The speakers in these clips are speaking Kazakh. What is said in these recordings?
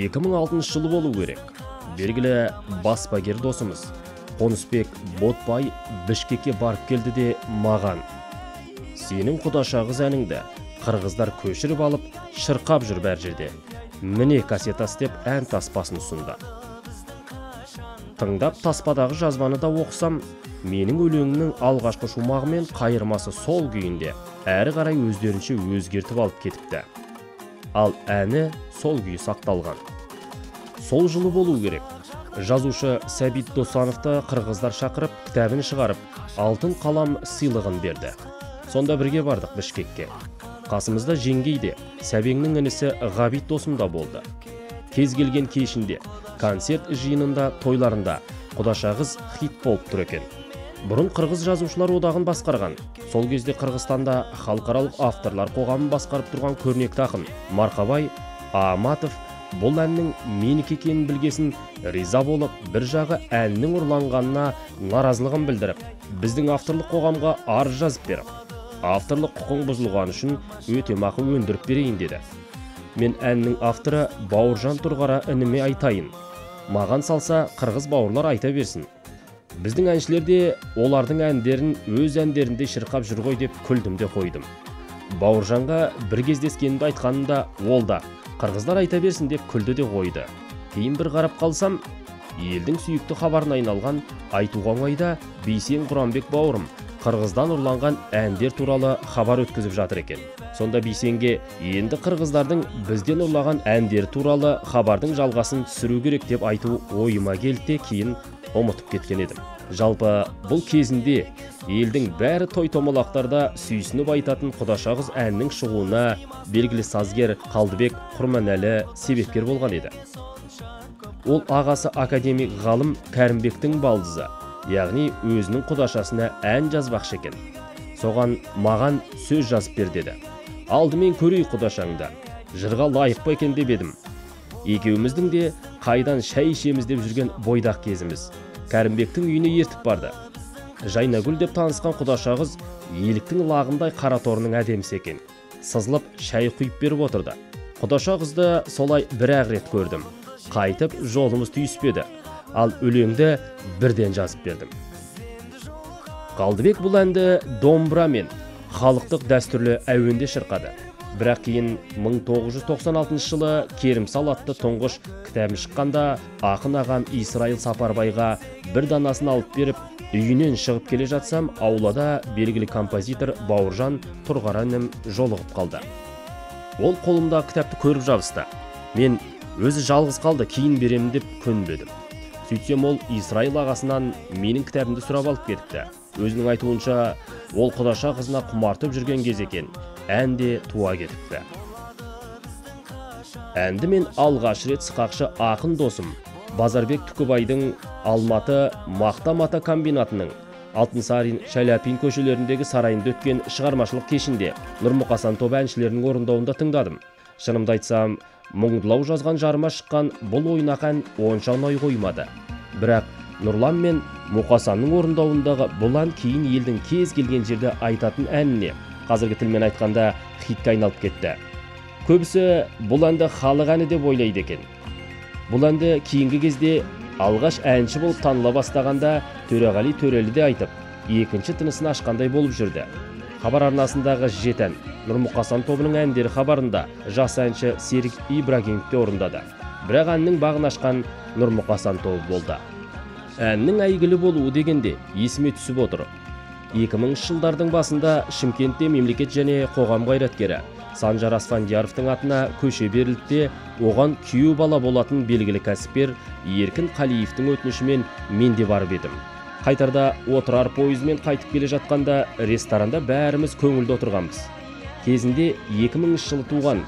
2006 жылы болу керек. Белгілі баспагер досымыз Қонысбек Ботбай Бішкекке барып келді де маған: "Сенің құдашағыз әніңді қырғыздар көшіріп алып, шырқап жүр бәр жерде. Міне кассетасы" деп ән таспасын ұсынды. Тыңдап таспадағы жазбаны да оқысам, менің өлеңімнің алғашқы шумағы мен қайырмасы сол күйінде әрі қарай өздерінше өзгертіп алып кетіпті. Ал әні сол күйі сақталған. Сол жылы болу керек. Жазушы Сәбит Досановты қырғыздар шақырып, кітабын шығарып, алтын қалам сыйлығын берді. Сонда бірге бардық Бішкекке. Қасымызда жеңгейде, Сәбеңнің інісі Ғабит досым да болды. Кез келген кешінде, концерт жиынында, тойларында құдашағыз хит болып тұр екен. Бұрын Қырғыз жазушылар одағын басқарған. Сол кезде Қырғызстанда халықаралық авторлар қоғамын басқарып тұрған көрнекті ақын Марқабай Аматов бұл әннің менікі екенін білгесін риза болып, бір жағы әннің ұрланғанына наразылығын білдіріп, біздің авторлық қоғамға арыз жазып беріп, авторлық құқың бұзылған үшін өтемақы өндіріп берейін деді. Мен әннің авторы Бауыржан Тұрғара ініме айтайын. Маған салса, қырғыз бауырлар айта берсін. Біздің әншілер де олардың әндерін өз әндерінде шырқап жүр ғой деп күлдім де қойдым. Бауыржанға бір кездескенімді айтқанымда ол да қырғыздар айта берсін деп күлді де қойды. Кейін бір қарап қалсам, елдің сүйікті хабарына айналған айтуға оңайда Бейсен Құранбек бауырым қырғыздан ұрланған әндер туралы хабар өткізіп жатыр екен. Сонда Бейсенге енді қырғыздардың бізден ұрлаған әндер туралы хабардың жалғасын түсіру керек деп айту ойыма келді, кейін ұмытып кеткен едім. Жалпы бұл кезінде елдің бәрі той-томалақтарда сүйсініп айтатын құдашағыз әннің шығуына белгілі сазгер Қалдыбек Құрманәлі себепкер болған еді. Ол ағасы академик ғалым Кәрімбектің балдызы, яғни өзінің құдашасына ән жазбақшы екен. Соған маған сөз жазып бер деді. Алдымен көрейік құдашаңды, жырға лайық па екен деп едім. Екеуміздің де қайдан шай ішеміз деп жүрген бойдақ кезіміз. Кәрімбектің үйіне ертіп барды. Жайнагүл деп танысқан құдашағыз еліктің лағындай қараторының әдемісі екен. Сызылып шай құйып беріп отырды. Құдашағызды солай бір-ақ рет көрдім. Қайтып жолымыз түйіспеді. Ал өлеңді бірден жазып бердім. Қалдыбек бұл әнді домбырамен халықтық дәстүрлі әуенде шырқады. Бірақ кейін 1996 жылы Керімсал атты тұңғыш кітабы шыққанда ақын ағам Исраил Сапарбайға бір данасын алып беріп, үйінен шығып келе жатсам, аулада белгілі композитор Бауыржан Тұрғара інім жолығып қалды. Ол қолымда кітапты көріп жабысты. Мен өзі жалғыз қалды, кейін беремін деп көнбедім. Сөйтсем ол Исраил ағасынан менің кітабымды сұрап алып кетіпті. Өзінің айтуынша, ол құдаша қызына құмартып жүрген кез екен. Әнде туа кетіпті. Әнді мен алғаш рет сықақшы ақын досым Базарбек Түкібайдың Алматы Мақта-Мата комбинатының Алтынсарин, Шаляпин көшелеріндегі сарайында өткен шығармашылық кешінде Нұрмұқасан тобы әншілерінің орындауында тыңдадым. Шынымды айтсам, мұңдылау жазған жарыма шыққан бұл ойнақ ән онша ұнай қоймады. Бірақ Нұрлан мен Мұқасанның орындауындағы бұл ән кейін елдің кез келген жерде айтатын әніне, қазіргі тілмен айтқанда, хитке айналып кетті. Көбісі бұл әнді халық әні деп ойлайды екен. Бұл әнді кейінгі кезде алғаш әнші болып таныла бастағанда Төреғали Төрелі де айтып, екінші тынысын ашқандай болып жүрді. Хабар арнасындағы жетен Нұрмұқасан тобының әндері хабарында жас әнші Серік Ибрагимов те орындады. Бірақ әннің бағын ашқан Нұрмұқасан тобы болды. Әннің әйгілі болуы дегенде есіме түсіп отыр. 2000 жылдардың басында Шымкентте мемлекет және қоғам қайраткері Санжар Асфандияровтың атына көше берілді, оған күйеу бала болатын белгілі кәсіпкер Еркін Қалиевтің өтінішімен мен де барып едім. Қайтарда отырар пойызымен қайтып келе жатқанда ресторанда бәріміз көңілді отырғанбыз. Кезінде 2000 жылы туған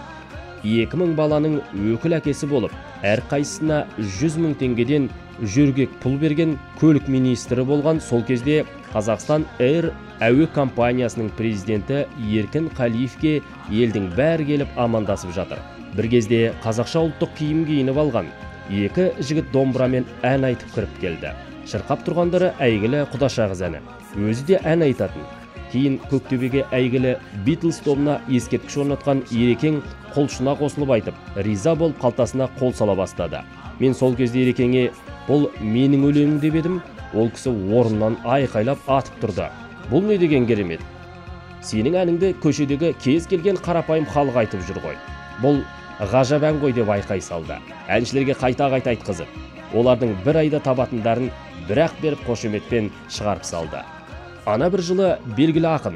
2000 баланың өкіл әкесі болып, әрқайсысына 100 мың теңгеден жүргек пұл берген көлік министрі болған сол кезде Қазақстан Air әуе компаниясының президенті Еркін Қалиевке елдің бәрі келіп амандасып жатыр. Бір кезде қазақша ұлттық киім киініп алған екі жігіт домбырамен ән айтып кіріп келді. Шырқап тұрғандары әйгілі Құдашағыз әні. Өзі де ән айтатын. кейін Көктөбеге әйгілі Beatles тобына ескерткіш орнатқан Ерекең құлшына қосылып айтып, риза болып қалтасына қол сала бастады. Мен сол кезде Ерекеңе бұл менің өлеңім деп едім, ол кісі орнынан айқайлап атып тұрды. Бұл не деген керемет? Сенің әніңді көшедегі кез келген қарапайым халық айтып жүр ғой. Бұл ғажап ән ғой деп айқай салды. Әншілерге қайта-қайта айтқызып, олардың бір айда табатындарын бір-ақ беріп қошеметпен шығарып салды. Ана бір жылы белгілі ақын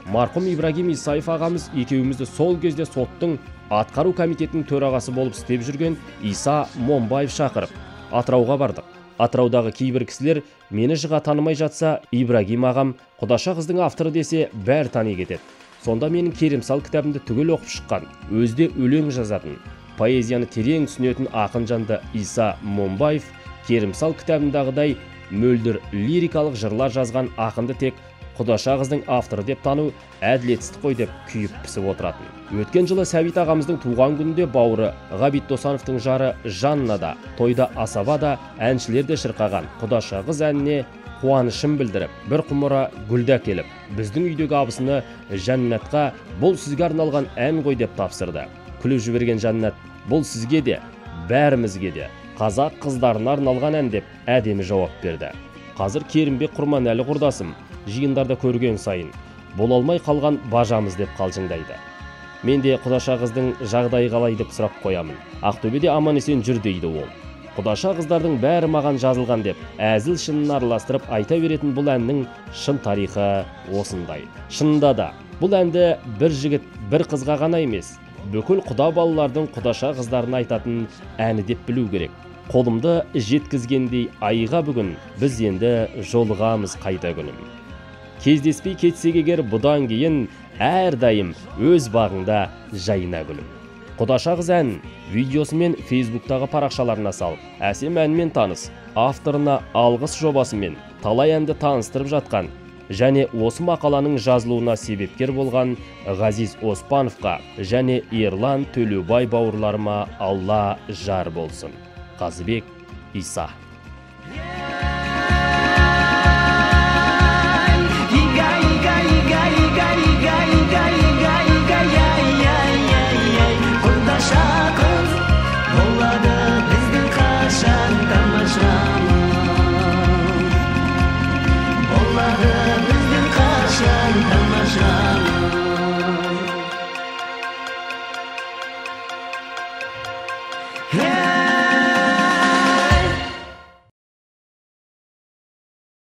марқұм Ибрагим Исаев ағамыз екеумізді сол кезде соттың атқару комитетінің төрағасы болып істеп жүрген Иса Момбаев шақырып, Атырауға бардық. Атыраудағы кейбір кісілер мені жыға танымай жатса, Ибрагим ағам Құдаша қыздың авторы десе, бәрі тани кетеді. Сонда менің Керімсал кітабымды түгел оқып шыққан, өзде өлең жазатын, поэзияны терең түсінетін ақын жанды Иса Момбаев Керімсал кітабындағыдай мөлдір лирикалық жырлар жазған ақынды тек Құдаша қыздың авторы деп тану әділетсіздік қой деп күйіп пісіп отыратын. Өткен жылы Сәбит ағамыздың туған күнінде бауыры Ғабит Досановтың жары Жанна да, тойда Асаба да, әншілер де шырқаған Құдаша қыз әніне қуанышын білдіріп, бір құмыра гүлді әкеліп, біздің үйдегі абысыны Жәннатқа бұл сізге арналған ән ғой деп тапсырды. Күліп жіберген Жәннат, бұл сізге де, бәрімізге де, қазақ қыздарына арналған ән деп әдемі жауап берді. Қазір Керімбек Құрманәлі құрдасым жиындарда көрген сайын бола алмай қалған бажамыз деп қалжыңдайды. Мен де Құдаша қыздың жағдайы қалай деп сұрап қоямын. Ақтөбеде аман-есен жүр дейді ол. Құдаша қыздардың бәрі маған жазылған деп әзіл шынын араластырып айта беретін бұл әннің шын тарихы осындай. Шынында да бұл әнді бір жігіт бір қызға ғана емес, бүкіл құда балалардың Құдаша қыздарын айтатын әні деп білу керек. Қолымды жеткізгендей айға бүгін, біз енді жолығамыз қайта күнім. Кездеспей кетсек егер бұдан кейін, әрдайым өз бағыңда жайна гүлім. Құдаша қыз ән видеосымен Фейсбуктағы парақшаларына салып, әсем әнмен таныс, авторына алғыс жобасымен талай әнді таныстырып жатқан және осы мақаланың жазылуына себепкер болған Ғазиз Оспановқа және Ерлан Төлеубай бауырларыма Алла жар болсын. Қазыбек Иса.